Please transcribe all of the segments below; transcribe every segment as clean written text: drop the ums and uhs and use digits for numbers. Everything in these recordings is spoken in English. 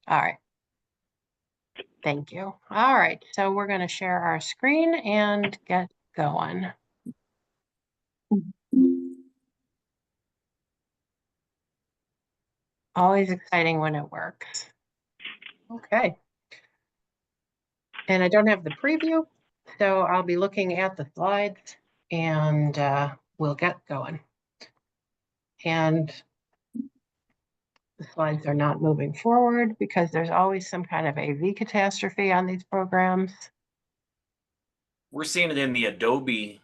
All right. Thank you. All right, so we're going to share our screen and get going. Always exciting when it works. Okay. And I don't have the preview, so I'll be looking at the slides and we'll get going. And the slides are not moving forward because there's always some kind of AV catastrophe on these programs. We're seeing it in the Adobe,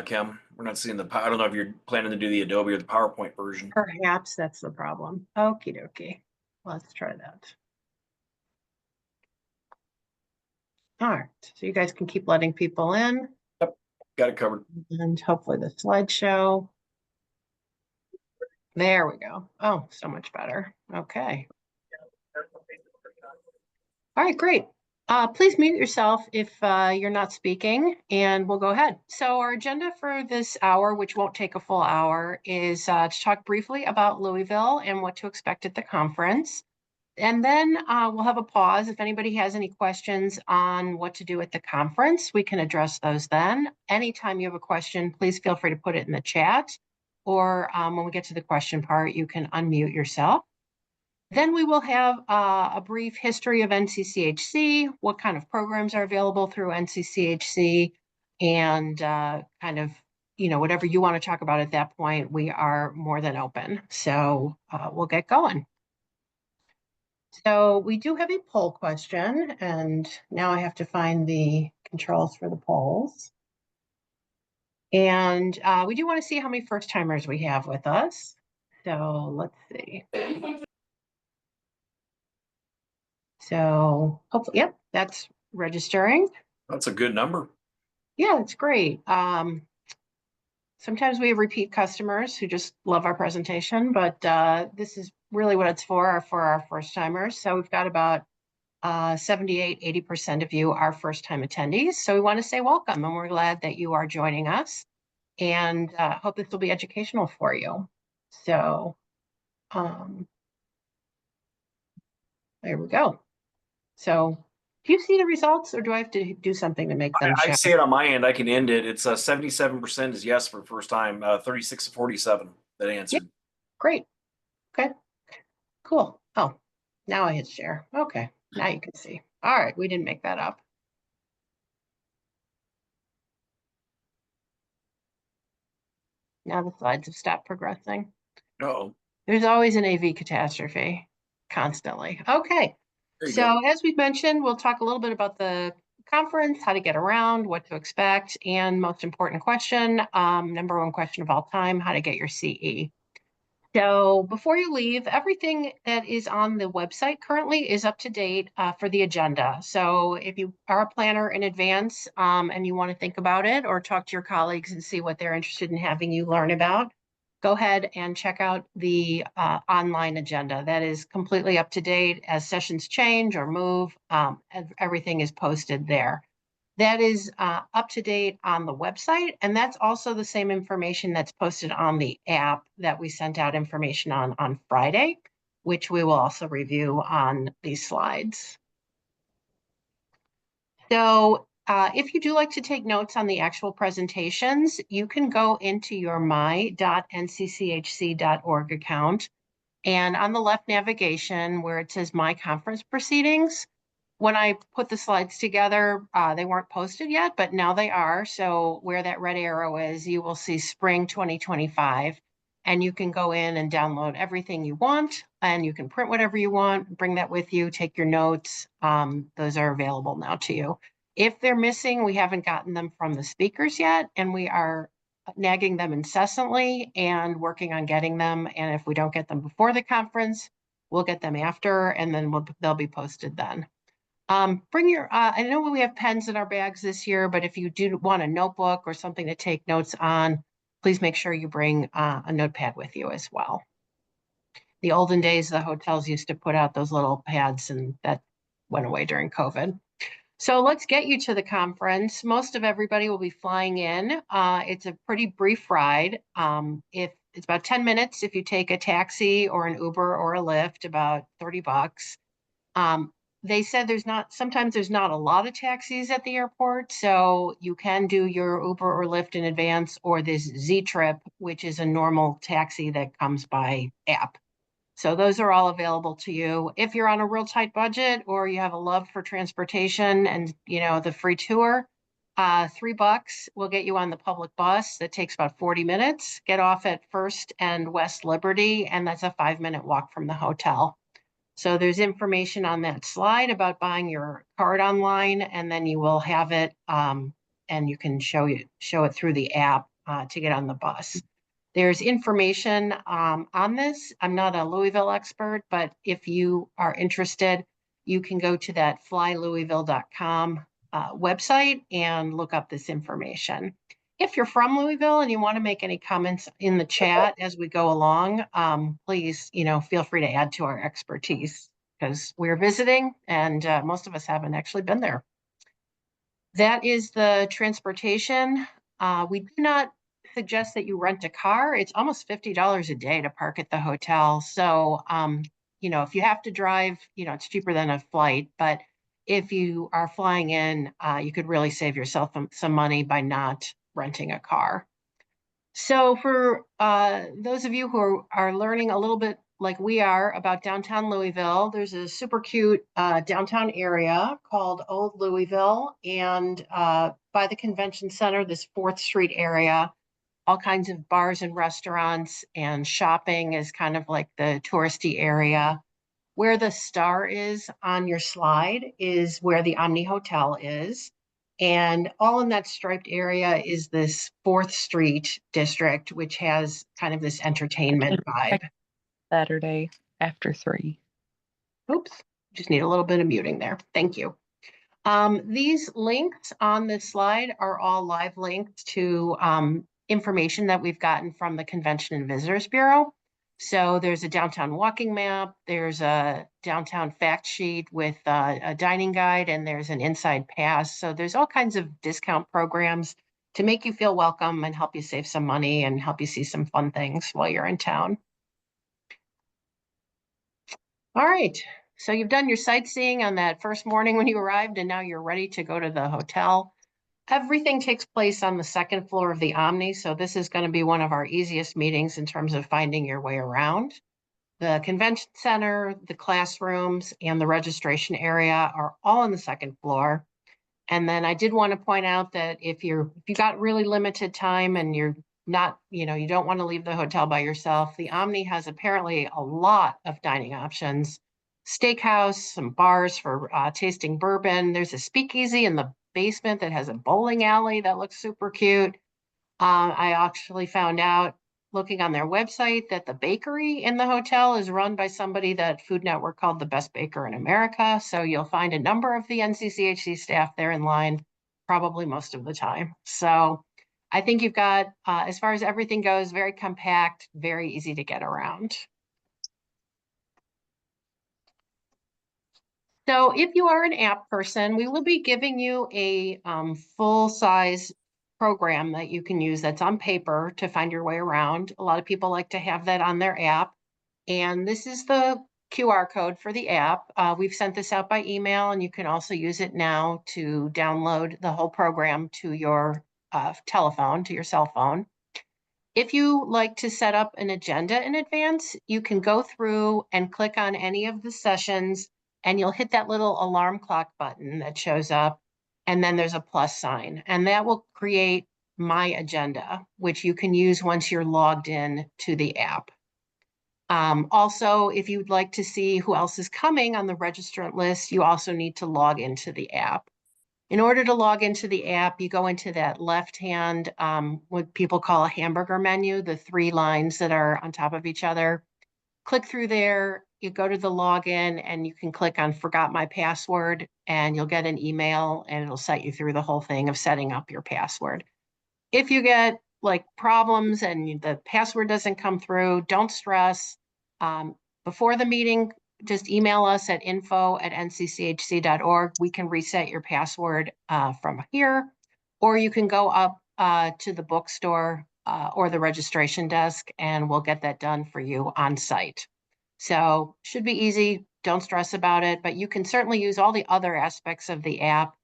Kim. We're not seeing I don't know if you're planning to do the Adobe or the PowerPoint version. Perhaps that's the problem. Okie dokie. Let's try that. All right, so you guys can keep letting people in. Yep, got it covered. And hopefully the slideshow. There we go. Oh, so much better. Okay. All right, great. Please mute yourself if you're not speaking, and we'll go ahead. So our agenda for this hour, which won't take a full hour, is to talk briefly about Louisville and what to expect at the conference. And then we'll have a pause. If anybody has any questions on what to do at the conference, we can address those then. Anytime you have a question, please feel free to put it in the chat. Or when we get to the question part, you can unmute yourself. Then we will have a brief history of NCCHC, what kind of programs are available through NCCHC, and kind of, whatever you want to talk about at that point, we are more than open. So we'll get going. So we do have a poll question, and now I have to find the controls for the polls. And we do want to see how many first timers we have with us. So let's see. So hopefully, yep, that's registering. That's a good number. Yeah, it's great. Sometimes we have repeat customers who just love our presentation, but this is really what it's for our first timers. So we've got about 78, 80% of you are first time attendees. So we want to say welcome, and we're glad that you are joining us, and hope this will be educational for you. So there we go. So do you see the results, or do I have to do something to make them show? I see it on my end. I can end it. It's 77% is yes for first time, 36 to 47 that answered. Yep. Great. Okay, cool. Oh, now I hit share. Okay, now you can see. All right, we didn't make that up. Now the slides have stopped progressing. Uh-oh. There's always an AV catastrophe, constantly. Okay, so as we've mentioned, we'll talk a little bit about the conference, how to get around, what to expect, and most important question, number one question of all time, how to get your CE. So before you leave, everything that is on the website currently is up to date for the agenda. So if you are a planner in advance and you want to think about it or talk to your colleagues and see what they're interested in having you learn about, go ahead and check out the online agenda. That is completely up to date. As sessions change or move, everything is posted there. That is up to date on the website, and that's also the same information that's posted on the app that we sent out information on Friday, which we will also review on these slides. So if you do like to take notes on the actual presentations, you can go into your my.ncchc.org account, and on the left navigation where it says My Conference Proceedings, when I put the slides together, they weren't posted yet, but now they are. So where that red arrow is, you will see Spring 2025, and you can go in and download everything you want, and you can print whatever you want, bring that with you, take your notes. Those are available now to you. If they're missing, we haven't gotten them from the speakers yet, and we are nagging them incessantly and working on getting them. And if we don't get them before the conference, we'll get them after, and then they'll be posted then. Bring your, I know we have pens in our bags this year, but if you do want a notebook or something to take notes on, please make sure you bring a notepad with you as well. The olden days, the hotels used to put out those little pads, and that went away during COVID. So let's get you to the conference. Most of everybody will be flying in. It's a pretty brief ride. If it's about 10 minutes if you take a taxi or an Uber or a Lyft, about $30. They said sometimes there's not a lot of taxis at the airport, so you can do your Uber or Lyft in advance, or this Z-Trip, which is a normal taxi that comes by app. So those are all available to you. If you're on a real tight budget or you have a love for transportation and the free tour, $3 will get you on the public bus that takes about 40 minutes. Get off at First and West Liberty, and that's a 5-minute walk from the hotel. So there's information on that slide about buying your card online, and then you will have it, and you can show it through the app to get on the bus. There's information on this. I'm not a Louisville expert, but if you are interested, you can go to that flylouisville.com website and look up this information. If you're from Louisville and you want to make any comments in the chat as we go along, please, feel free to add to our expertise because we're visiting and most of us haven't actually been there. That is the transportation. We do not suggest that you rent a car. It's almost $50 a day to park at the hotel. So, if you have to drive, it's cheaper than a flight. But if you are flying in, you could really save yourself some money by not renting a car. So for those of you who are learning a little bit like we are about downtown Louisville, there's a super cute downtown area called Old Louisville, and by the convention center, this 4th Street area, all kinds of bars and restaurants, and shopping is kind of like the touristy area. Where the star is on your slide is where the Omni Hotel is. And all in that striped area is this 4th Street district, which has kind of this entertainment vibe. Saturday after 3. Oops, just need a little bit of muting there. Thank you. These links on this slide are all live links to information that we've gotten from the Convention and Visitors Bureau. So there's a downtown walking map, there's a downtown fact sheet with a dining guide, and there's an inside pass. So there's all kinds of discount programs to make you feel welcome and help you save some money and help you see some fun things while you're in town. All right, so you've done your sightseeing on that first morning when you arrived, and now you're ready to go to the hotel. Everything takes place on the 2nd floor of the Omni, so this is going to be one of our easiest meetings in terms of finding your way around. The convention center, the classrooms, and the registration area are all on the 2nd floor. And then I did want to point out that if you got really limited time and you're not, you don't want to leave the hotel by yourself, the Omni has apparently a lot of dining options. Steakhouse, some bars for tasting bourbon. There's a speakeasy in the basement that has a bowling alley that looks super cute. I actually found out looking on their website that the bakery in the hotel is run by somebody that Food Network called the best baker in America. So you'll find a number of the NCCHC staff there in line, probably most of the time. So I think you've got, as far as everything goes, very compact, very easy to get around. So if you are an app person, we will be giving you a full-size program that you can use that's on paper to find your way around. A lot of people like to have that on their app. And this is the QR code for the app. We've sent this out by email, and you can also use it now to download the whole program to your telephone, to your cell phone. If you like to set up an agenda in advance, you can go through and click on any of the sessions, and you'll hit that little alarm clock button that shows up, and then there's a plus sign, and that will create My Agenda, which you can use once you're logged in to the app. Also, if you'd like to see who else is coming on the registrant list, you also need to log into the app. In order to log into the app, you go into that left-hand, what people call a hamburger menu, the 3 lines that are on top of each other. Click through there, you go to the login, and you can click on Forgot My Password, and you'll get an email, and it'll set you through the whole thing of setting up your password. If you get problems and the password doesn't come through, don't stress. Before the meeting, just email us at info@ncchc.org. We can reset your password from here, or you can go up to the bookstore or the registration desk, and we'll get that done for you on site. So should be easy. Don't stress about it, but you can certainly use all the other aspects of the app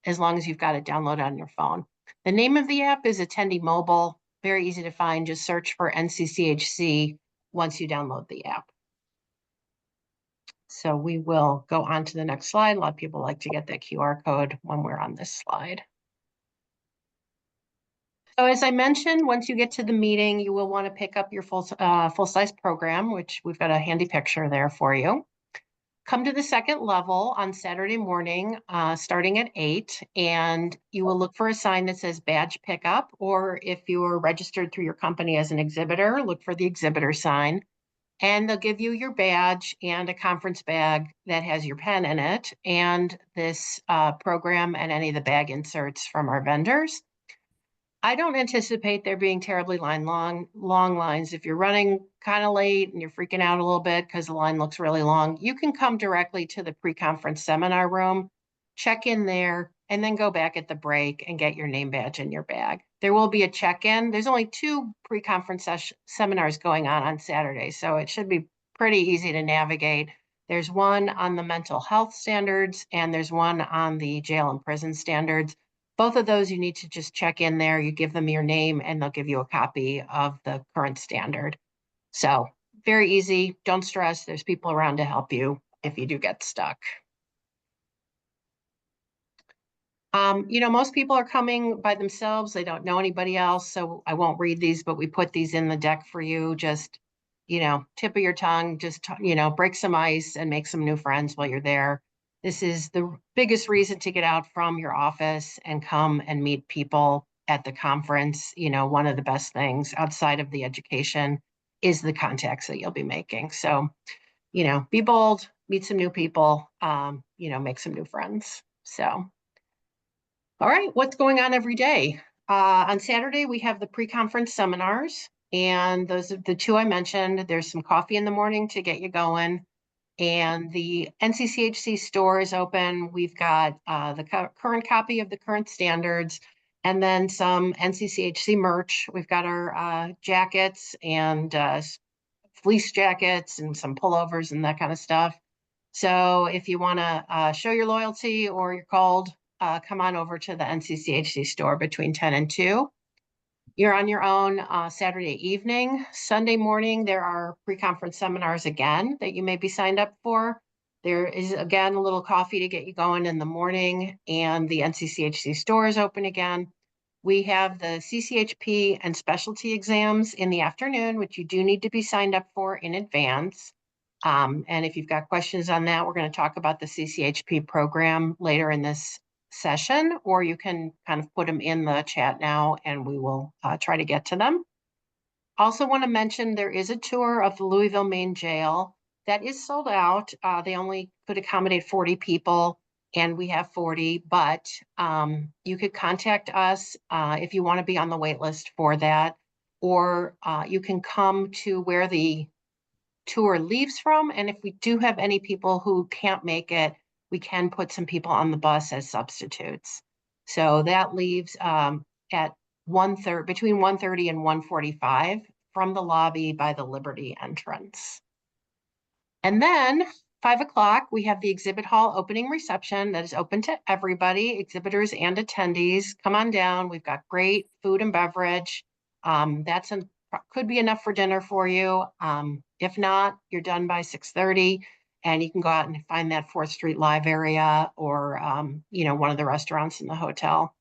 as long as you've got it downloaded on your phone. The name of the app is Attendee Mobile. Very easy to find. Just search for NCCHC once you download the app. So we will go on to the next slide. A lot of people like to get that QR code when we're on this slide. So as I mentioned, once you get to the meeting, you will want to pick up your full-size program, which we've got a handy picture there for you. Come to the second level on Saturday morning, starting at 8, and you will look for a sign that says badge pickup, or if you are registered through your company as an exhibitor, look for the exhibitor sign. And they'll give you your badge and a conference bag that has your pen in it, and this program and any of the bag inserts from our vendors. I don't anticipate there being terribly long lines. If you're running kind of late and you're freaking out a little bit because the line looks really long, you can come directly to the pre-conference seminar room, check in there, and then go back at the break and get your name badge in your bag. There will be a check-in. There's only 2 pre-conference seminars going on Saturday, so it should be pretty easy to navigate. There's one on the mental health standards, and there's one on the jail and prison standards. Both of those, you need to just check in there. You give them your name and they'll give you a copy of the current standard. So very easy. Don't stress. There's people around to help you if you do get stuck. Most people are coming by themselves. They don't know anybody else. So I won't read these, but we put these in the deck for you. Just, tip of your tongue, just, break some ice and make some new friends while you're there. This is the biggest reason to get out from your office and come and meet people at the conference. One of the best things outside of the education is the contacts that you'll be making. So, be bold, meet some new people, make some new friends. So, all right, what's going on every day? On Saturday, we have the pre-conference seminars, and those are the 2 I mentioned. There's some coffee in the morning to get you going. And the NCCHC store is open. We've got the current copy of the current standards, and then some NCCHC merch. We've got our jackets and fleece jackets and some pullovers and that kind of stuff. So if you want to show your loyalty or you're called, come on over to the NCCHC store between 10 and 2. You're on your own Saturday evening. Sunday morning, there are pre-conference seminars again that you may be signed up for. There is, again, a little coffee to get you going in the morning, and the NCCHC store is open again. We have the CCHP and specialty exams in the afternoon, which you do need to be signed up for in advance. And if you've got questions on that, we're going to talk about the CCHP program later in this session, or you can kind of put them in the chat now and we will try to get to them. Also want to mention there is a tour of the Louisville main jail that is sold out. They only could accommodate 40 people and we have 40, but you could contact us if you want to be on the wait list for that, or you can come to where the tour leaves from. And if we do have any people who can't make it, we can put some people on the bus as substitutes. So that leaves at between 1:30 and 1:45 from the lobby by the Liberty entrance. And then 5 o'clock, we have the exhibit hall opening reception that is open to everybody, exhibitors and attendees. Come on down. We've got great food and beverage. Could be enough for dinner for you. If not, you're done by 6:30 and you can go out and find that 4th Street Live area or, one of the restaurants in the hotel.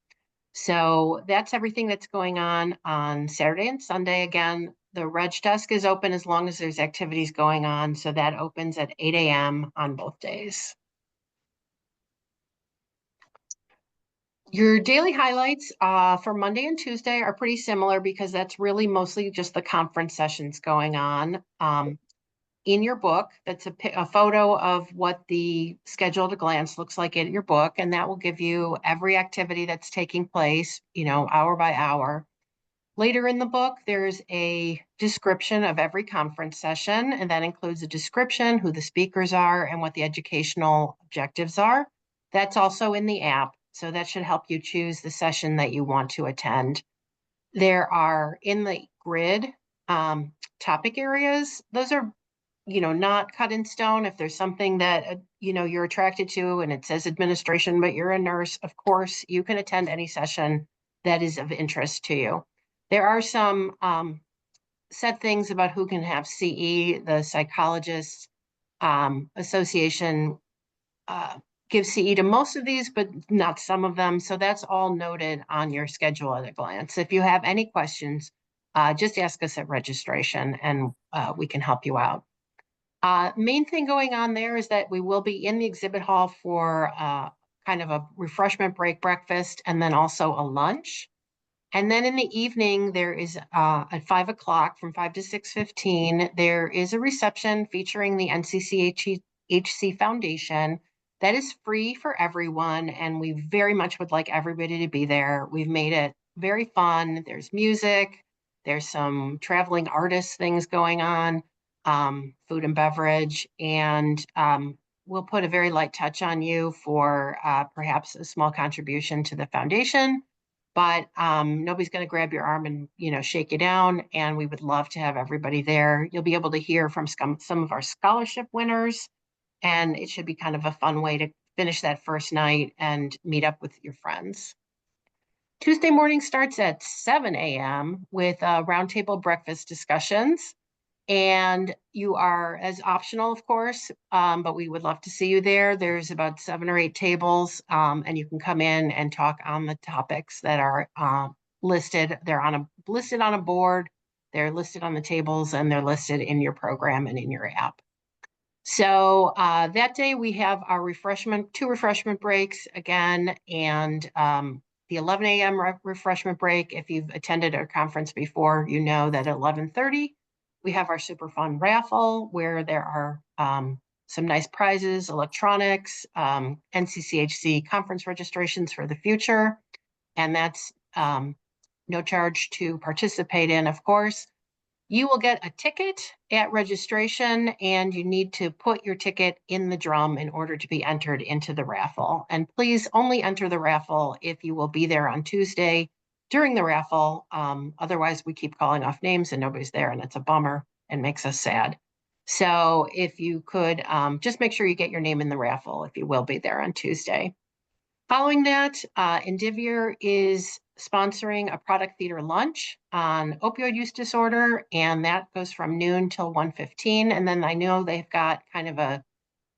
So that's everything that's going on Saturday and Sunday. Again, the Reg Desk is open as long as there's activities going on. So that opens at 8 a.m. on both days. Your daily highlights for Monday and Tuesday are pretty similar because that's really mostly just the conference sessions going on. In your book, that's a photo of what the schedule at a glance looks like in your book, and that will give you every activity that's taking place, hour by hour. Later in the book, there's a description of every conference session, and that includes a description, who the speakers are, and what the educational objectives are. That's also in the app, so that should help you choose the session that you want to attend. There are, in the grid, topic areas. Those are not cut in stone. If there's something that, you're attracted to and it says administration, but you're a nurse, of course, you can attend any session that is of interest to you. There are some set things about who can have CE. The Psychologists Association gives CE to most of these, but not some of them. So that's all noted on your schedule at a glance. If you have any questions, just ask us at registration and we can help you out. Main thing going on there is that we will be in the exhibit hall for kind of a refreshment break breakfast and then also a lunch. And then in the evening, there is at 5 o'clock from 5 to 6:15, there is a reception featuring the NCCHC Foundation that is free for everyone. And we very much would like everybody to be there. We've made it very fun. There's music, there's some traveling artist things going on, food and beverage, and we'll put a very light touch on you for perhaps a small contribution to the foundation. But nobody's going to grab your arm and, shake you down. And we would love to have everybody there. You'll be able to hear from some of our scholarship winners. And it should be kind of a fun way to finish that first night and meet up with your friends. Tuesday morning starts at 7 a.m. with roundtable breakfast discussions. And you are as optional, of course, but we would love to see you there. There's about 7 or 8 tables, and you can come in and talk on the topics that are listed. They're listed on a board, they're listed on the tables, and they're listed in your program and in your app. So that day we have our two refreshment breaks again, and the 11 a.m. refreshment break. If you've attended a conference before, you know that at 11:30, we have our super fun raffle where there are some nice prizes, electronics, NCCHC conference registrations for the future. And that's no charge to participate in, of course. You will get a ticket at registration, and you need to put your ticket in the drum in order to be entered into the raffle. And please only enter the raffle if you will be there on Tuesday during the raffle. Otherwise, we keep calling off names and nobody's there, and it's a bummer and makes us sad. So if you could just make sure you get your name in the raffle if you will be there on Tuesday. Following that, Indivior is sponsoring a product theater lunch on opioid use disorder, and that goes from noon till 1:15. And then I know they've got kind of a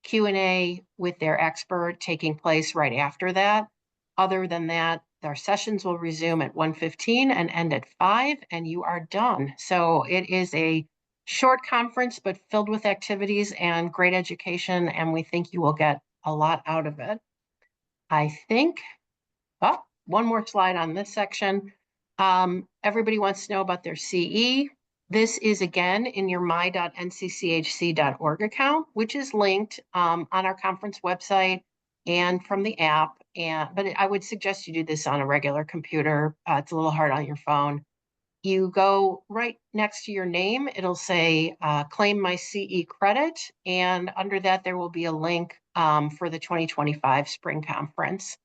Q&A with their expert taking place right after that. Other than that, their sessions will resume at 1:15 and end at 5, and you are done. So it is a short conference, but filled with activities and great education, and we think you will get a lot out of it. I think, one more slide on this section. Everybody wants to know about their CE. This is again in your my.ncchc.org account, which is linked on our conference website and from the app. But I would suggest you do this on a regular computer. It's a little hard on your phone. You go right next to your name. It'll say claim my CE credit. And under that, there will be a link for the 2025 spring conference.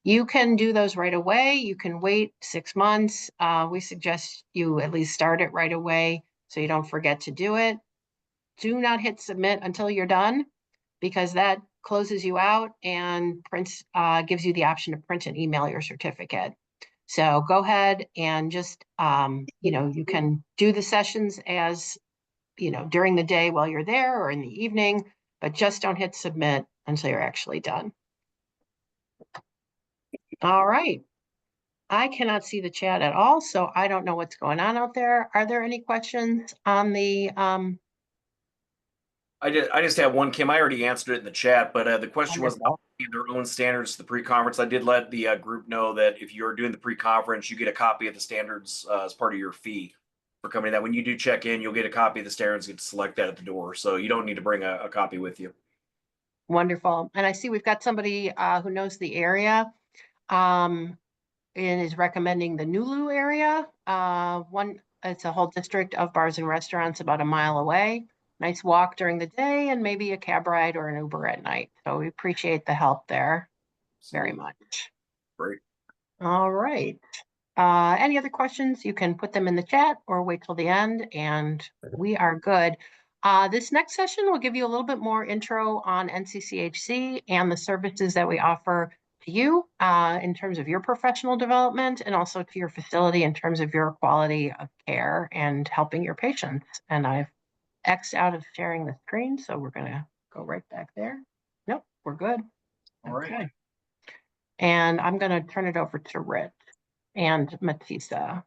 You can do those right away. You can wait 6 months. We suggest you at least start it right away so you don't forget to do it. Do not hit submit until you're done, because that closes you out and gives you the option to print and email your certificate. So go ahead and just, you can do the sessions as, during the day while you're there or in the evening, but just don't hit submit until you're actually done. All right. I cannot see the chat at all, so I don't know what's going on out there. Are there any questions on the? I just have one, Kim. I already answered it in the chat, but the question was Wonderful. their own standards to the pre-conference. I did let the group know that if you're doing the pre-conference, you get a copy of the standards as part of your fee for coming to that. When you do check in, you'll get a copy of the standards, get to select that at the door. So you don't need to bring a copy with you. Wonderful. And I see we've got somebody who knows the area and is recommending the Nulu area. It's a whole district of bars and restaurants about a mile away. Nice walk during the day and maybe a cab ride or an Uber at night. So we appreciate the help there very much. Great. All right. Any other questions? You can put them in the chat or wait till the end and we are good. This next session will give you a little bit more intro on NCCHC and the services that we offer to you in terms of your professional development and also to your facility in terms of your quality of care and helping your patients. And I've X'd out of sharing the screen, so we're going to go right back there. Nope, we're good. All right. Okay. And I'm going to turn it over to Rich and Matisa.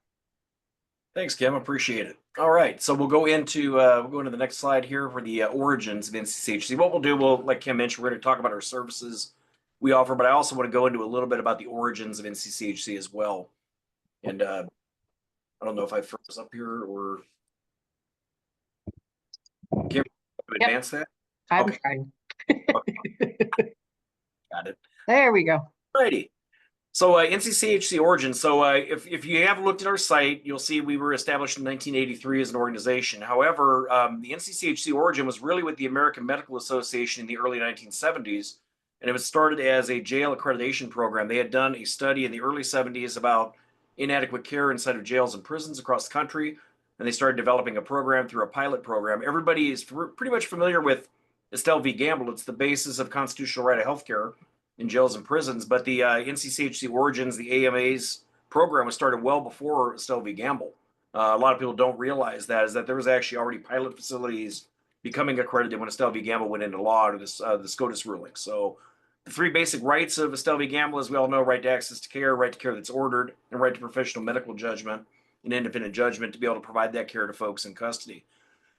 Thanks, Kim. Appreciate it. All right, so we'll go into the next slide here for the origins of NCCHC. What we'll do, like Kim mentioned, we're going to talk about our services we offer, but I also want to go into a little bit about the origins of NCCHC as well. And I don't know if I froze up here or Kim, advance that. I'm Okay. trying. Got it. There we go. Righty. So NCCHC origin. So if you have looked at our site, you'll see we were established in 1983 as an organization. However, the NCCHC origin was really with the American Medical Association in the early 1970s, and it was started as a jail accreditation program. They had done a study in the early 70s about inadequate care inside of jails and prisons across the country, and they started developing a program through a pilot program. Everybody is pretty much familiar with Estelle v. Gamble. It's the basis of constitutional right of health care in jails and prisons, but the NCCHC origins, the AMA's program was started well before Estelle v. Gamble. A lot of people don't realize that there was actually already pilot facilities becoming accredited when Estelle v. Gamble went into law under this the SCOTUS ruling. So the three basic rights of Estelle v. Gamble, as we all know, right to access to care, right to care that's ordered, and right to professional medical judgment and independent judgment to be able to provide that care to folks in custody.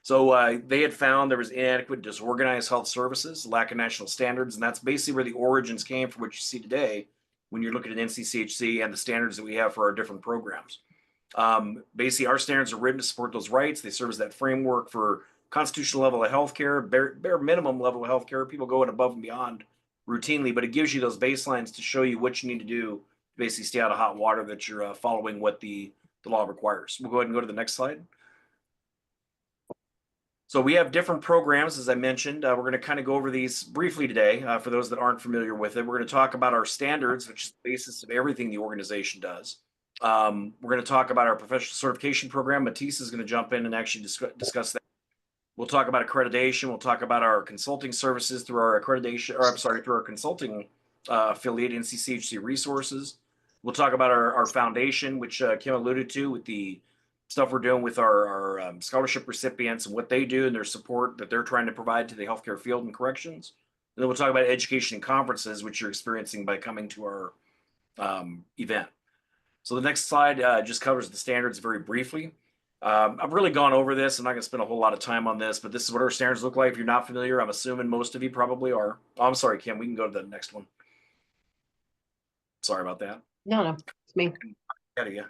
So they had found there was inadequate, disorganized health services, lack of national standards, and that's basically where the origins came from what you see today when you're looking at NCCHC and the standards that we have for our different programs. Basically, our standards are written to support those rights. They serve as that framework for constitutional level of healthcare, bare minimum level of healthcare. People go in above and beyond routinely, but it gives you those baselines to show you what you need to do to basically stay out of hot water, that you're following what the law requires. We'll go ahead and go to the next slide. So we have different programs, as I mentioned. We're going to kind of go over these briefly today for those that aren't familiar with it. We're going to talk about our standards, which is the basis of everything the organization does. We're going to talk about our professional certification program. Matisse is going to jump in and actually discuss that. We'll talk about accreditation. We'll talk about our consulting services through our accreditation, or I'm sorry, through our consulting affiliate, NCCHC Resources. We'll talk about our foundation, which Kim alluded to, with the stuff we're doing with our scholarship recipients and what they do and their support that they're trying to provide to the healthcare field and corrections. And then we'll talk about education and conferences, which you're experiencing by coming to our event. So the next slide just covers the standards very briefly. I've really gone over this. I'm not going to spend a whole lot of time on this, but this is what our standards look like. If you're not familiar, I'm assuming most of you probably are. Oh, I'm sorry, Kim. We can go to the next one. Sorry about that. No, it's me. Got you.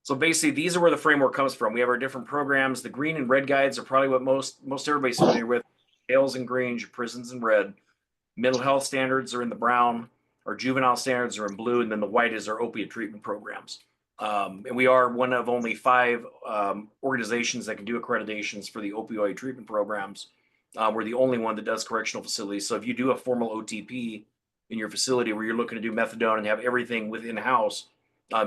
So basically, these are where the framework comes from. We have our different programs. The green and red guides are probably what most everybody's familiar with. Jails in green, your prisons in red. Mental health standards are in the brown. Our juvenile standards are in blue, and then the white is our opiate treatment programs. And we are one of only 5 organizations that can do accreditations for the opioid treatment programs. We're the only one that does correctional facilities. So if you do a formal OTP in your facility where you're looking to do methadone and have everything within house,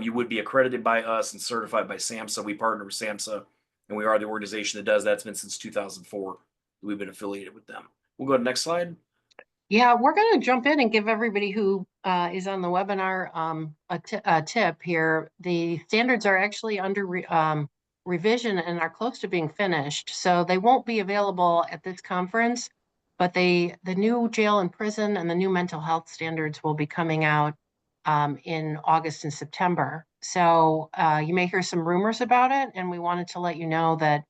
you would be accredited by us and certified by SAMHSA. We partner with SAMHSA, and we are the organization that does that. It's been since 2004. We've been affiliated with them. We'll go to the next slide. Yeah, we're going to jump in and give everybody who is on the webinar a tip here. The standards are actually under revision and are close to being finished. So they won't be available at this conference, but the new jail and prison and the new mental health standards will be coming out in August and September. So you may hear some rumors about it, and we wanted to let you know that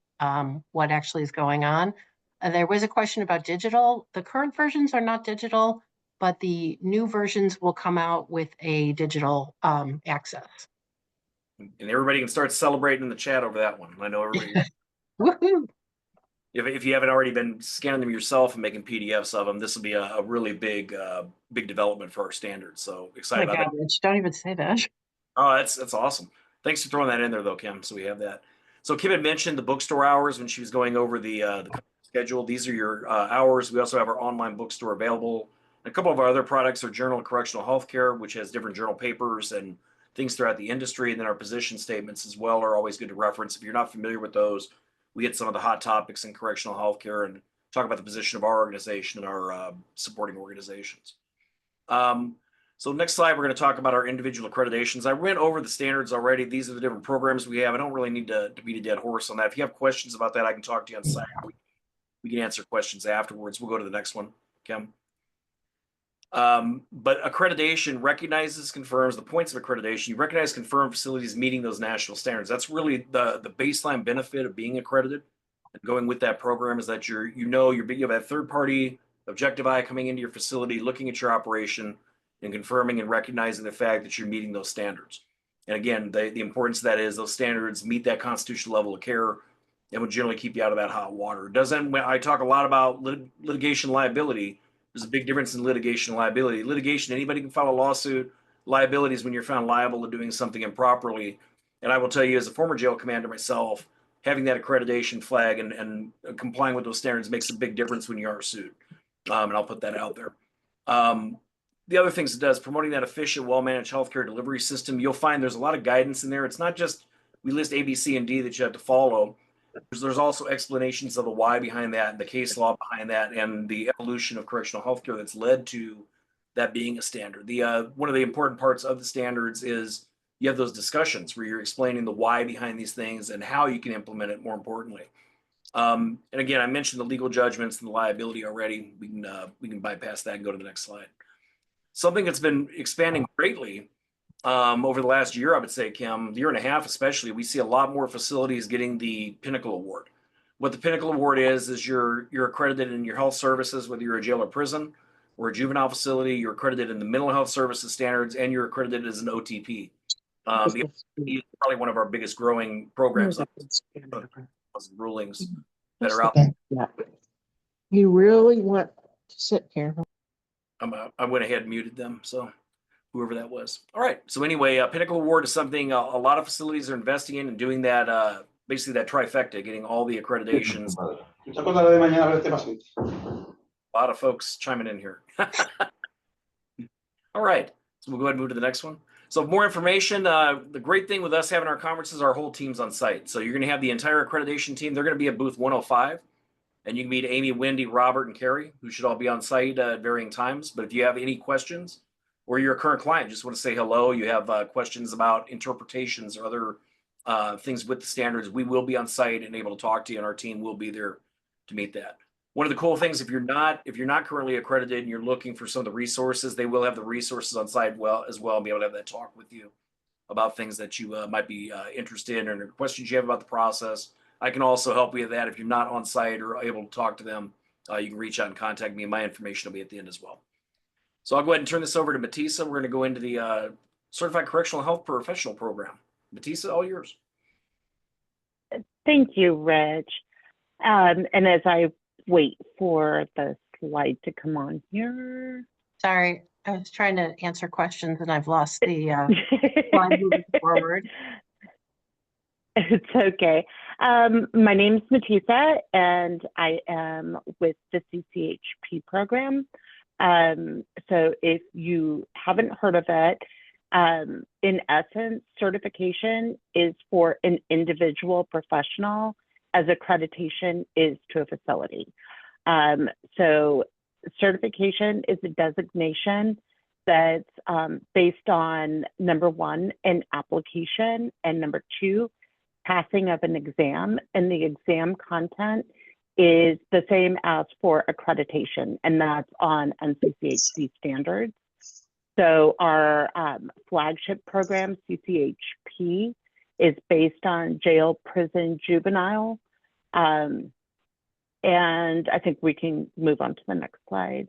what actually is going on. There was a question about digital. The current versions are not digital, but the new versions will come out with a digital access. And everybody can start celebrating in the chat over that one. I know everybody. Woohoo! If you haven't already been scanning them yourself and making PDFs of them, this will be a really big development for our standards. So excited about that. Rich, don't even say that. Oh, that's awesome. Thanks for throwing that in there, though, Kim. So we have that. So Kim had mentioned the bookstore hours when she was going over the schedule. These are your hours. We also have our online bookstore available. And a couple of our other products are Journal of Correctional Healthcare, which has different journal papers and things throughout the industry. And then our position statements as well are always good to reference. If you're not familiar with those, we hit some of the hot topics in correctional healthcare and talk about the position of our organization and our supporting organizations. So next slide, we're going to talk about our individual accreditations. I went over the standards already. These are the different programs we have. I don't really need to beat a dead horse on that. If you have questions about that, I can talk to you on site. We can answer questions afterwards. We'll go to the next one, Kim. But accreditation recognizes, confirms the points of accreditation. You recognize, confirm facilities meeting those national standards. That's really the baseline benefit of being accredited and going with that program is that you have a third party objective eye coming into your facility, looking at your operation and confirming and recognizing the fact that you're meeting those standards. And again, the importance of that is those standards meet that constitutional level of care and will generally keep you out of that hot water. I talk a lot about litigation liability. There's a big difference in litigation and liability. Litigation, anybody can file a lawsuit. Liability is when you're found liable to doing something improperly. And I will tell you, as a former jail commander myself, having that accreditation flag and complying with those standards makes a big difference when you are sued. And I'll put that out there. The other things it does, promoting that efficient, well-managed healthcare delivery system, you'll find there's a lot of guidance in there. It's not just we list A, B, C, and D that you have to follow. There's also explanations of the why behind that, and the case law behind that, and the evolution of correctional healthcare that's led to that being a standard. One of the important parts of the standards is you have those discussions where you're explaining the why behind these things and how you can implement it more importantly. And again, I mentioned the legal judgments and the liability already. We can bypass that and go to the next slide. Something that's been expanding greatly over the last year, I would say, Kim, year and a half especially, we see a lot more facilities getting the Pinnacle Award. What the Pinnacle Award is you're accredited in your health services, whether you're a jail or prison or a juvenile facility, you're accredited in the mental health services standards, and you're accredited as an OTP. The OTP is probably one of our biggest growing programs. Rulings that are out there. You really want to sit here? I went ahead and muted them, so whoever that was. All right. So anyway, Pinnacle Award is something a lot of facilities are investing in and doing that, basically that trifecta, getting all the accreditations. A lot of folks chiming in here. All right. So we'll go ahead and move to the next one. So more information, the great thing with us having our conferences, our whole team's on site. So you're going to have the entire accreditation team. They're going to be at booth 105. And you can meet Amy, Wendy, Robert, and Carrie, who should all be on site at varying times. But if you have any questions, or you're a current client, just want to say hello, you have questions about interpretations or other things with the standards, we will be on site and able to talk to you, and our team will be there to meet that. One of the cool things, if you're not currently accredited and you're looking for some of the resources, they will have the resources on site as well and be able to have that talk with you about things that you might be interested in or questions you have about the process. I can also help you with that. If you're not on site or able to talk to them, you can reach out and contact me. My information will be at the end as well. So I'll go ahead and turn this over to Matisa. We're going to go into the Certified Correctional Health Professional Program. Matisa, all yours. Thank you, Rich. And as I wait for the slide to come on here. Sorry, I was trying to answer questions and I've lost the slide moving forward. It's okay. My name is Matisa, and I am with the CCHP program. So if you haven't heard of it, in essence, certification is for an individual professional as accreditation is to a facility. So certification is a designation that's based on, number one, an application, and number two, passing of an exam, and the exam content is the same as for accreditation, and that's on NCCHC standards. So our flagship program, CCHP, is based on jail, prison, juvenile. And I think we can move on to the next slide.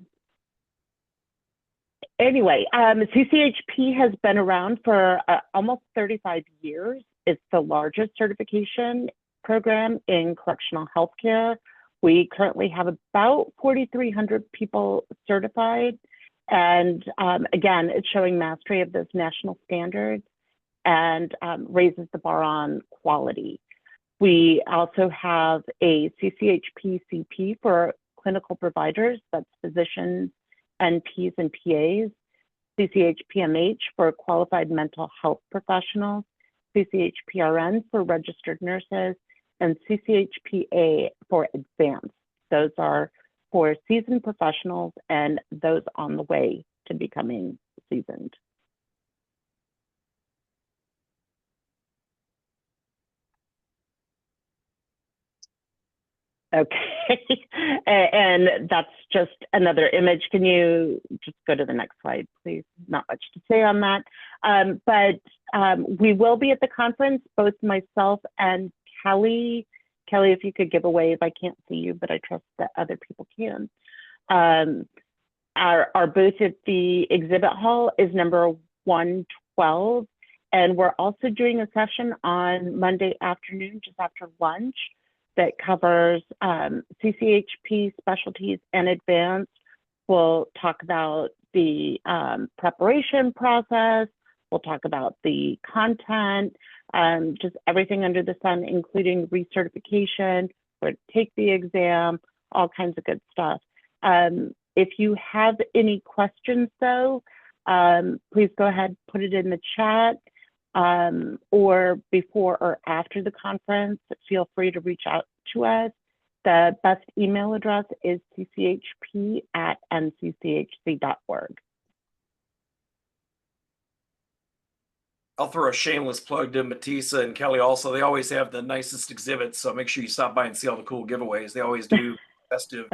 Anyway, CCHP has been around for almost 35 years. It's the largest certification program in correctional healthcare. We currently have about 4,300 people certified. And again, it's showing mastery of those national standards and raises the bar on quality. We also have a CCHP CP for clinical providers, that's physicians, NPs, and PAs, CCHPMH for qualified mental health professionals, CCHPRN for registered nurses, and CCHPA for advanced. Those are for seasoned professionals and those on the way to becoming seasoned. Okay, and that's just another image. Can you just go to the next slide, please? Not much to say on that. But we will be at the conference, both myself and Kelly. Kelly, if you could give a wave, I can't see you, but I trust that other people can. Our booth at the exhibit hall is number 112, and we're also doing a session on Monday afternoon, just after lunch, that covers CCHP specialties and advanced. We'll talk about the preparation process. We'll talk about the content, just everything under the sun, including recertification, where to take the exam, all kinds of good stuff. If you have any questions, though, please go ahead, put it in the chat. Or before or after the conference, feel free to reach out to us. The best email address is cchp@ncchc.org. I'll throw a shameless plug to Matisa and Kelly also. They always have the nicest exhibits, so make sure you stop by and see all the cool giveaways. They always do festive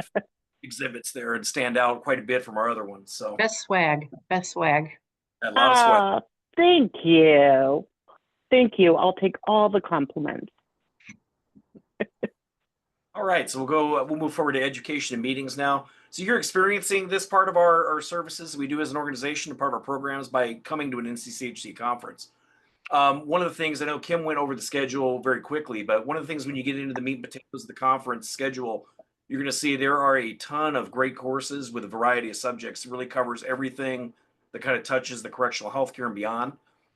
exhibits there and stand out quite a bit from our other ones. So Best swag, best swag. a lot of sweat. Thank you. Thank you. I'll take all the compliments. All right, so we'll move forward to education and meetings now. So you're experiencing this part of our services we do as an organization, a part of our programs, by coming to an NCCHC conference. One of the things, I know Kim went over the schedule very quickly, but one of the things when you get into the meat and potatoes of the conference schedule, you're going to see there are a ton of great courses with a variety of subjects. It really covers everything that kind of touches the correctional healthcare and beyond.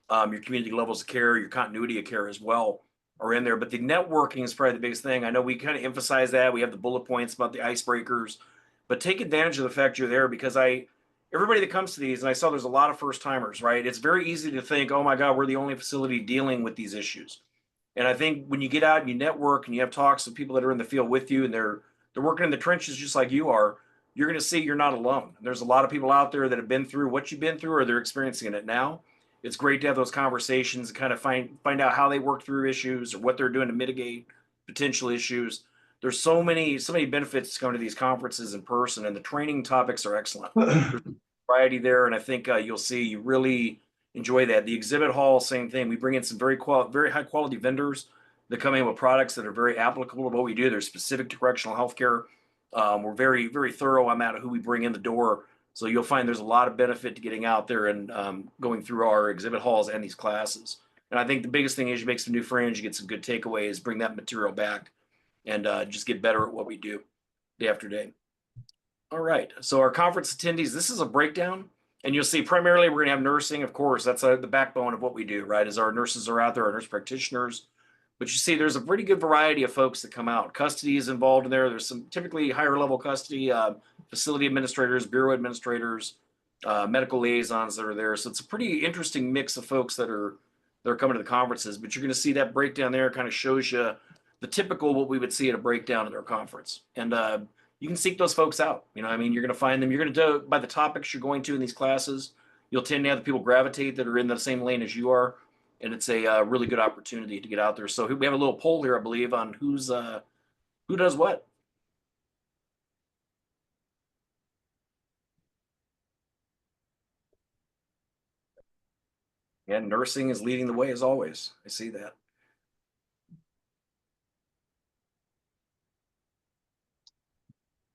Your community levels of care, your continuity of care as well are in there. But the networking is probably the biggest thing. I know we kind of emphasize that. We have the bullet points about the icebreakers, but take advantage of the fact you're there, because everybody that comes to these, and I saw there's a lot of first timers, right? It's very easy to think, oh my God, we're the only facility dealing with these issues. And I think when you get out and you network and you have talks with people that are in the field with you and they're working in the trenches just like you are, you're going to see you're not alone. There's a lot of people out there that have been through what you've been through, or they're experiencing it now. It's great to have those conversations and kind of find out how they work through issues or what they're doing to mitigate potential issues. There's so many benefits to coming to these conferences in person, and the training topics are excellent. There's variety there, and I think you'll see you really enjoy that. The exhibit hall, same thing. We bring in some very high quality vendors that come in with products that are very applicable to what we do. They're specific to correctional healthcare. We're very, very thorough on that, who we bring in the door. So you'll find there's a lot of benefit to getting out there and going through our exhibit halls and these classes. And I think the biggest thing is you make some new friends, you get some good takeaways, bring that material back, and just get better at what we do day after day. All right, so our conference attendees, this is a breakdown, and you'll see primarily we're gonna have nursing, of course, that's the backbone of what we do, right? As our nurses are out there, our nurse practitioners. But you see there's a pretty good variety of folks that come out. Custody is involved in there. There's some typically higher level custody, facility administrators, bureau administrators, medical liaisons that are there. So it's a pretty interesting mix of folks that are coming to the conferences. But you're going to see that breakdown there kind of shows you the typical what we would see at a breakdown at our conference. And you can seek those folks out. You know, I mean, you're going to find them. You're going to do by the topics you're going to in these classes. You'll tend to have the people gravitate that are in the same lane as you are. And it's a really good opportunity to get out there. So we have a little poll here, I believe, on who does what. Yeah, nursing is leading the way as always. I see that.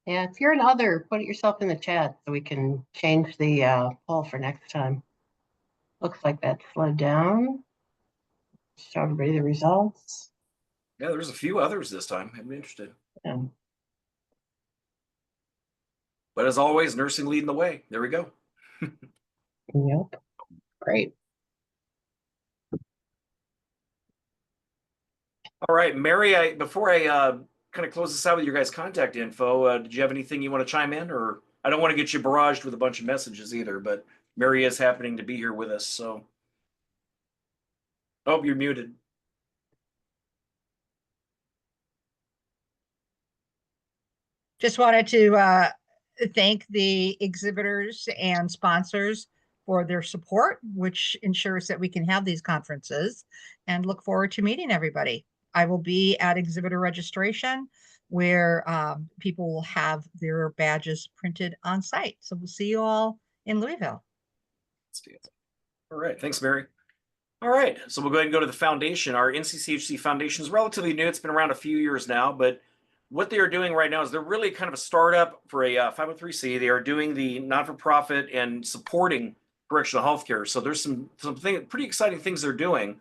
Yeah, if you're another, put it yourself in the chat so we can change the poll for next time. Looks like that slowed down. Show everybody the results. Yeah, there's a few others this time. I'm interested. Yeah. But as always, nursing leading the way. There we go. Yep. Great. All right, Mary, before I kind of close this out with your guys' contact info, did you have anything you want to chime in? Or I don't want to get you barraged with a bunch of messages either, but Mary is happening to be here with us. So, oh, you're muted. Just wanted to thank the exhibitors and sponsors for their support, which ensures that we can have these conferences, and look forward to meeting everybody. I will be at exhibitor registration where people will have their badges printed on site. So we'll see you all in Louisville. All right, thanks, Mary. All right, so we'll go ahead and go to the foundation. Our NCCHC Foundation is relatively new. It's been around a few years now, but what they are doing right now is they're really kind of a startup for a 503c. They are doing the not-for-profit and supporting correctional healthcare. So there's some pretty exciting things they're doing.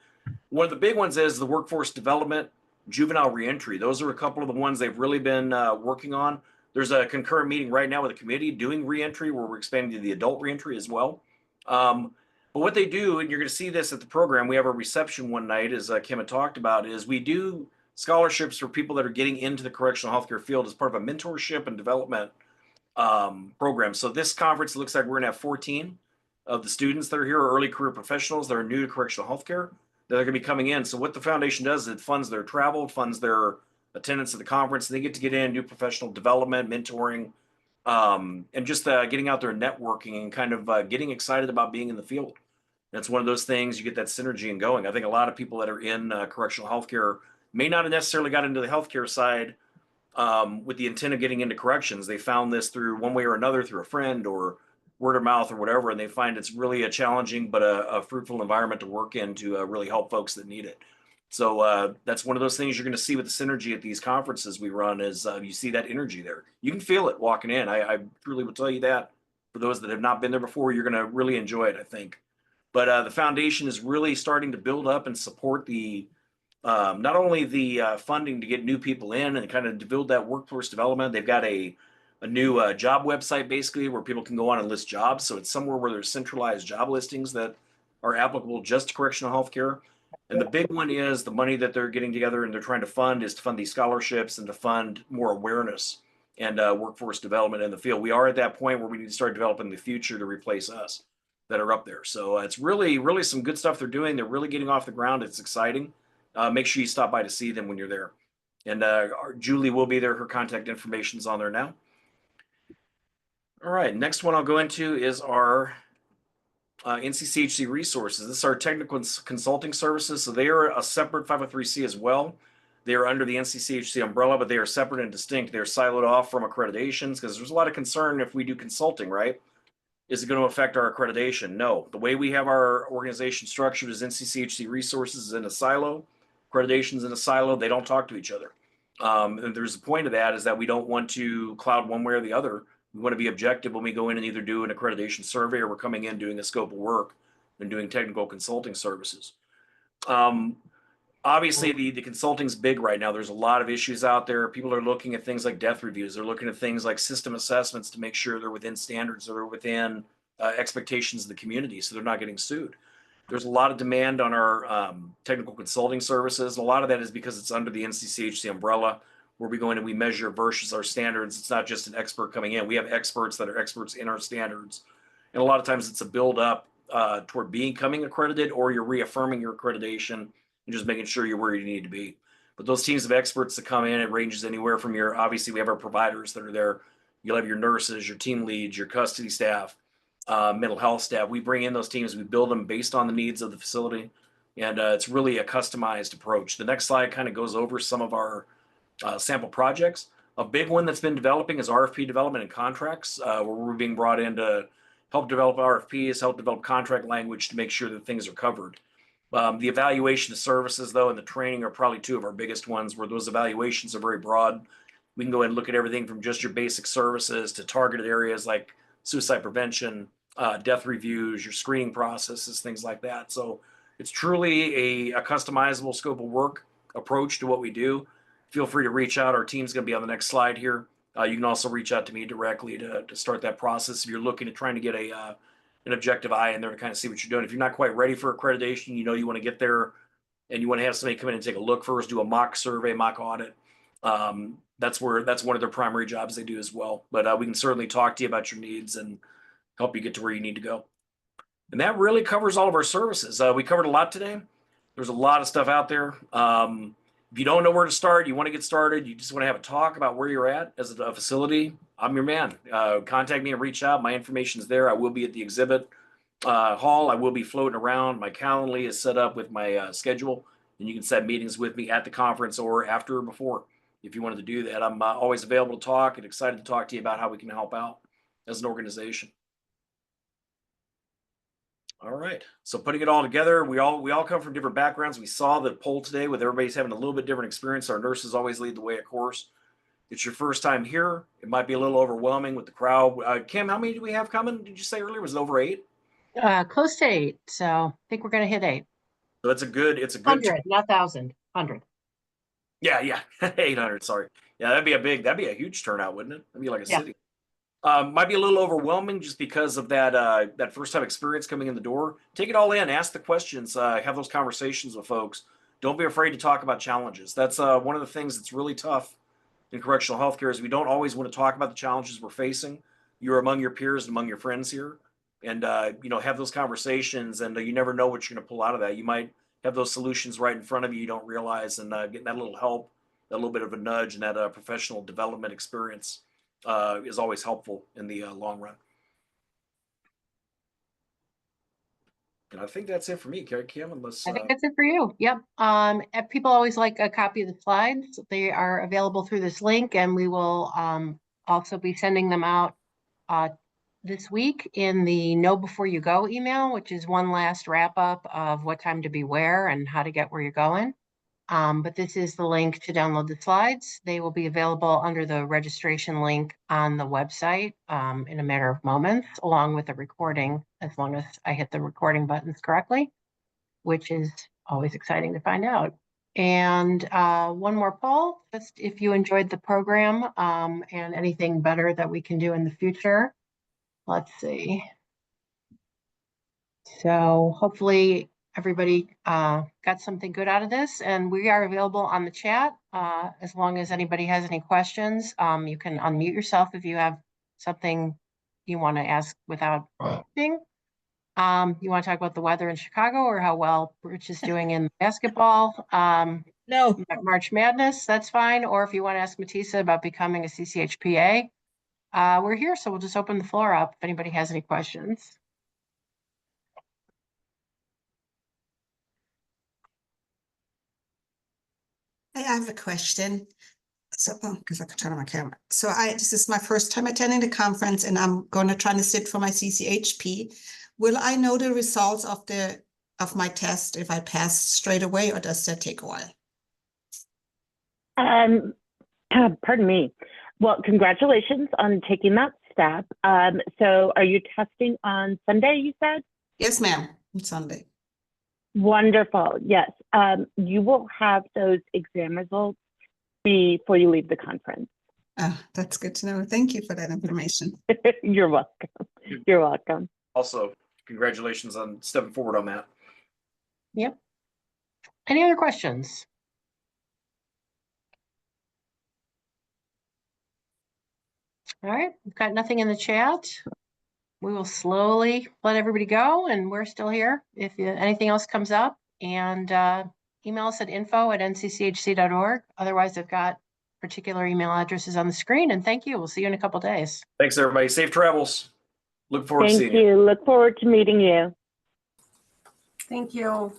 One of the big ones is the workforce development, juvenile reentry. Those are a couple of the ones they've really been working on. There's a concurrent meeting right now with the committee doing reentry, where we're expanding to the adult reentry as well. But what they do, and you're going to see this at the program, we have a reception one night, as Kim had talked about, is we do scholarships for people that are getting into the correctional healthcare field as part of a mentorship and development program. So this conference, it looks like we're going to have 14 of the students that are here are early career professionals that are new to correctional healthcare that are going to be coming in. So what the foundation does is it funds their travel, funds their attendance at the conference. They get to get in, do professional development, mentoring, and just getting out there and networking and kind of getting excited about being in the field. That's one of those things, you get that synergy and going. I think a lot of people that are in correctional healthcare may not have necessarily got into the healthcare side with the intent of getting into corrections. They found this through one way or another, through a friend or word of mouth or whatever, and they find it's really a challenging but a fruitful environment to work in to really help folks that need it. So that's one of those things you're going to see with the synergy at these conferences we run is you see that energy there. You can feel it walking in. I truly will tell you that. For those that have not been there before, you're going to really enjoy it, I think. But the foundation is really starting to build up and support the not only the funding to get new people in and kind of build that workforce development. They've got a new job website basically where people can go on and list jobs. So it's somewhere where there's centralized job listings that are applicable just to correctional healthcare. And the big one is the money that they're getting together and they're trying to fund is to fund these scholarships and to fund more awareness and workforce development in the field. We are at that point where we need to start developing the future to replace us that are up there. So it's really, really some good stuff they're doing. They're really getting off the ground. It's exciting. Make sure you stop by to see them when you're there. And Julie will be there. Her contact information is on there now. All right, next one I'll go into is our NCCHC resources. This is our technical consulting services. So they are a separate 503c as well. They are under the NCCHC umbrella, but they are separate and distinct. They're siloed off from accreditations because there's a lot of concern if we do consulting, right? Is it going to affect our accreditation? No. The way we have our organization structured is NCCHC resources is in a silo, accreditations in a silo. They don't talk to each other. And there's a point of that is that we don't want to cloud one way or the other. We want to be objective when we go in and either do an accreditation survey or we're coming in doing a scope of work and doing technical consulting services. Obviously, the consulting's big right now. There's a lot of issues out there. People are looking at things like death reviews. They're looking at things like system assessments to make sure they're within standards or they're within expectations of the community so they're not getting sued. There's a lot of demand on our technical consulting services. A lot of that is because it's under the NCCHC umbrella where we go in and we measure versus our standards. It's not just an expert coming in. We have experts that are experts in our standards. And a lot of times it's a build up toward becoming accredited or you're reaffirming your accreditation and just making sure you're where you need to be. But those teams of experts that come in, it ranges anywhere from your, obviously we have our providers that are there. You'll have your nurses, your team leads, your custody staff, mental health staff. We bring in those teams, we build them based on the needs of the facility. And it's really a customized approach. The next slide kind of goes over some of our sample projects. A big one that's been developing is RFP development and contracts, where we're being brought in to help develop RFPs, help develop contract language to make sure that things are covered. The evaluation of services, though, and the training are probably two of our biggest ones, where those evaluations are very broad. We can go ahead and look at everything from just your basic services to targeted areas like suicide prevention, death reviews, your screening processes, things like that. So it's truly a customizable scope of work approach to what we do. Feel free to reach out. Our team's going to be on the next slide here. You can also reach out to me directly to start that process if you're looking at trying to get an objective eye in there to kind of see what you're doing. If you're not quite ready for accreditation, you know you want to get there and you want to have somebody come in and take a look first, do a mock survey, mock audit. That's one of their primary jobs they do as well. But we can certainly talk to you about your needs and help you get to where you need to go. And that really covers all of our services. We covered a lot today. There's a lot of stuff out there. If you don't know where to start, you want to get started, you just want to have a talk about where you're at as a facility, I'm your man. Contact me and reach out. My information is there. I will be at the exhibit hall. I will be floating around. My Calendly is set up with my schedule, and you can set meetings with me at the conference or after or before if you wanted to do that. I'm always available to talk and excited to talk to you about how we can help out as an organization. All right. So putting it all together, we all come from different backgrounds. We saw the poll today with everybody's having a little bit different experience. Our nurses always lead the way, of course. It's your first time here. It might be a little overwhelming with the crowd. Kim, how many do we have coming? Did you say earlier? Was it over 8? Close to 8. So I think we're going to hit 8. So it's a good 100, not 1,000, 100. Yeah. 800. Sorry. Yeah, that'd be a huge turnout, wouldn't it? That'd be like a Yeah. city. Might be a little overwhelming just because of that first time experience coming in the door. Take it all in, ask the questions, have those conversations with folks. Don't be afraid to talk about challenges. That's one of the things that's really tough in correctional healthcare is we don't always want to talk about the challenges we're facing. You're among your peers and among your friends here, and have those conversations. And you never know what you're going to pull out of that. You might have those solutions right in front of you don't realize, and getting that little help, that little bit of a nudge, and that professional development experience is always helpful in the long run. And I think that's it for me, Kim, unless I think that's it for you. Yep. People always like a copy of the slides. They are available through this link, and we will also be sending them out this week in the Know Before You Go email, which is one last wrap up of what time to be where and how to get where you're going. But this is the link to download the slides. They will be available under the registration link on the website in a matter of moments, along with a recording, as long as I hit the recording buttons correctly, which is always exciting to find out. And one more poll, just if you enjoyed the program and anything better that we can do in the future. Let's see. So hopefully everybody got something good out of this, and we are available on the chat as long as anybody has any questions. You can unmute yourself if you have something you want to ask without speaking. You want to talk about the weather in Chicago or how well Rich is doing in basketball? No, March Madness, that's fine. Or if you want to ask Matisa about becoming a CCHPA, we're here, so we'll just open the floor up if anybody has any questions. I have a question. So, because I could turn on my camera. So this is my first time attending the conference, and I'm going to try to sit for my CCHP. Will I know the results of my test if I pass straight away, or does that take a while? Pardon me. Well, congratulations on taking that step. So are you testing on Sunday, you said? Yes, ma'am. On Sunday. Wonderful. Yes. You will have those exam results before you leave the conference. That's good to know. Thank you for that information. You're welcome. You're welcome. also congratulations on stepping forward on that. Yep. Any other questions? All right, we've got nothing in the chat. We will slowly let everybody go, and we're still here if anything else comes up. And email us at info@ncchc.org. Otherwise, I've got particular email addresses on the screen. And thank you. We'll see you in a couple days. Thanks, everybody. Safe travels. Look forward to Thank seeing you. you. Look forward to meeting you. Thank you.